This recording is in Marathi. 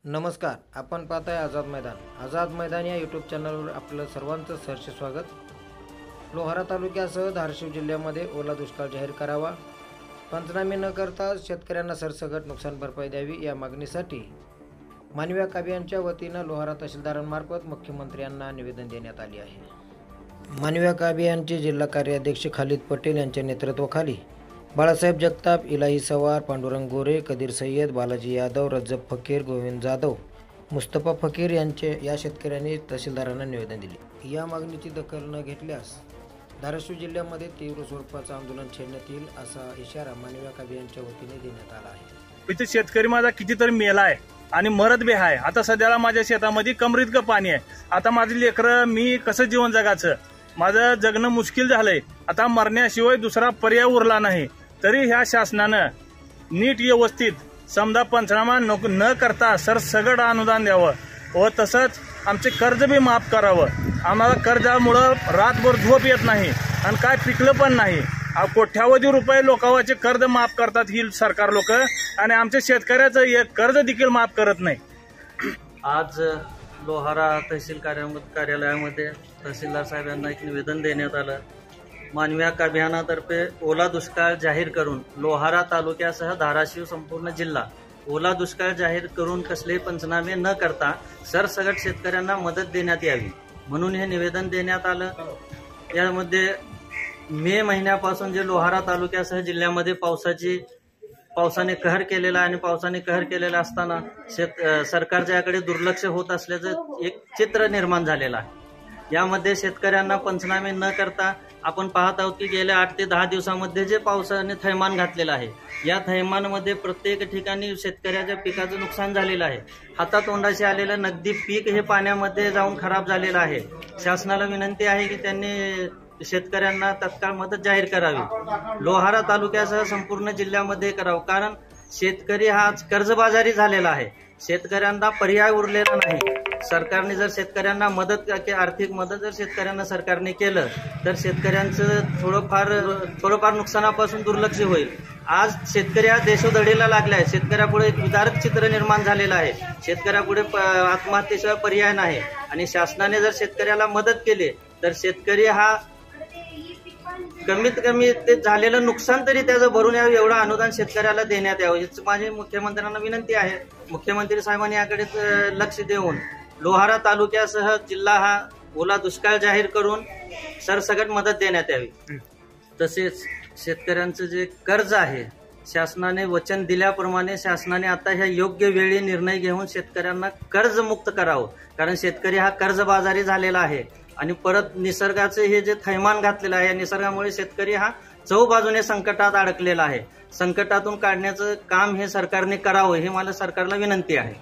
नमस्कार, आपण पाहताय आझाद मैदान. आझाद मैदान या यूट्यूब चॅनलवर आपलं सर्वांचं सहर्ष स्वागत. लोहारा तालुक्यासह धाराशिव जिल्ह्यामध्ये ओला दुष्काळ जाहीर करावा, पंचनामे न करता शेतकऱ्यांना सरसकट नुकसान भरपाई द्यावी या मागणीसाठी मानवी हक्क अभियानाच्या वतीनं लोहारा तहसीलदारांमार्फत मुख्यमंत्र्यांना निवेदन देण्यात आले आहे. मानवी हक्क अभियानाचे जिल्हा कार्याध्यक्ष खालिद पटेल यांच्या नेतृत्वाखाली बाळासाहेब जगताप, इलाही सवार, पांडुरंग गोरे, कदीर सय्यद, बालाजी यादव, रज्जब फकीर, गोविंद जाधव, मुस्तफा फकीर या शेतकऱ्यांनी तहसीलदारांना निवेदन दिले. या मागणीची दखल न घेतल्यास धाराशिव जिल्ह्यामध्ये तीव्र स्वरूपाचं आंदोलन छेडण्यात येईल असा इशारा मानवी हक्क अभियानाच्या वतीने देण्यात आला आहे. इथे शेतकरी माझा कितीतरी मेला आहे आणि मरत बी आहे. आता सध्याला माझ्या शेतामध्ये कमरीतकं पाणी आहे. आता माझी लेकरं मी कसं जीवन जगाचं, माझं जगणं मुश्किल झालंय. आता मरण्याशिवाय दुसरा पर्याय उरला नाही. तरी ह्या शासनानं नीट व्यवस्थित समजा पंचनामा न करता सरसगट अनुदान द्यावं व तसंच आमचे कर्ज बी माफ करावं. आम्हाला कर्जामुळं रातभर झोप येत नाही आणि काय पिकलं पण नाही. कोट्यावधी रुपये लोकांचे कर्ज माफ करतात ही सरकार लोक आणि आमच्या शेतकऱ्याचं एक कर्ज देखील माफ करत नाही. आज लोहारा तहसील कार्यालयामध्ये तहसीलदार साहेबांना एक निवेदन देण्यात आलं. मानवी हक्क अभियानातर्फे ओला दुष्काळ जाहीर करून लोहारा तालुक्यासह धाराशिव संपूर्ण जिल्हा ओला दुष्काळ जाहीर करून कसलेही पंचनामे न करता सरसगट शेतकऱ्यांना मदत देण्यात यावी म्हणून हे निवेदन देण्यात आलं. यामध्ये मे महिन्यापासून जे लोहारा तालुक्यासह जिल्ह्यामध्ये पावसाने कहर केलेला आणि पावसाने कहर केलेला असताना सरकारच्या याकडे दुर्लक्ष होत असल्याचं एक चित्र निर्माण झालेलं आहे. यामध्ये शेतकऱ्यांना पंचनामे न करता आपण पाहत आहोत की गेल्या 8 ते 10 दिवसामध्ये जे पावसाने थैमान घातलेलं आहे, या थैमानामध्ये प्रत्येक ठिकाणी शेतकऱ्याच्या पिकाचं नुकसान झालेलं आहे. हातातोंडाशी आलेलं नगदी पीक हे पाण्यामध्ये जाऊन खराब झालेलं आहे. शासनाला विनंती आहे की त्यांनी शेतकऱ्यांना तत्काळ मदत जाहीर करावी. लोहारा तालुक्यासह संपूर्ण जिल्ह्यामध्ये करावं, कारण शेतकरी हा आज कर्जबाजारी झालेला आहे. शेतकऱ्यांना पर्याय उरलेला नाही. सरकारने जर शेतकऱ्यांना आर्थिक मदत जर शेतकऱ्यांना सरकारने केलं तर शेतकऱ्यांचं थोडंफार नुकसानापासून दुर्लक्ष होईल. आज शेतकरी हा देशोधडीला लागला आहे. शेतकऱ्यापुढे एक विदारक चित्र निर्माण झालेलं आहे. शेतकऱ्यापुढे आत्महत्येशिवाय पर्याय नाही आणि शासनाने जर शेतकऱ्याला मदत केली तर शेतकरी हा कमीत कमी ते झालेलं नुकसान तरी त्याचं भरून यावं एवढं अनुदान शेतकऱ्याला देण्यात यावं हीच माझी मुख्यमंत्र्यांना विनंती आहे. मुख्यमंत्री साहेबांनी याकडे लक्ष देऊन लोहारा तालुक्यासह जिल्हा हा ओला दुष्काळ जाहीर करून सरसगट मदत देण्यात यावी. तसेच शेतकऱ्यांचं जे कर्ज आहे, शासनाने वचन दिल्याप्रमाणे शासनाने आता ह्या योग्य वेळी निर्णय घेऊन शेतकऱ्यांना कर्जमुक्त करावं, कारण शेतकरी हा कर्जबाजारी झालेला आहे. आणि परत निसर्गाचे हे जे थैमान घातलेलं आहे, या निसर्गामुळे शेतकरी हा चहूबाजूने संकटात अडकलेला आहे. संकटातून काढण्याचं काम हे सरकारने करावं ही मला सरकारला विनंती आहे.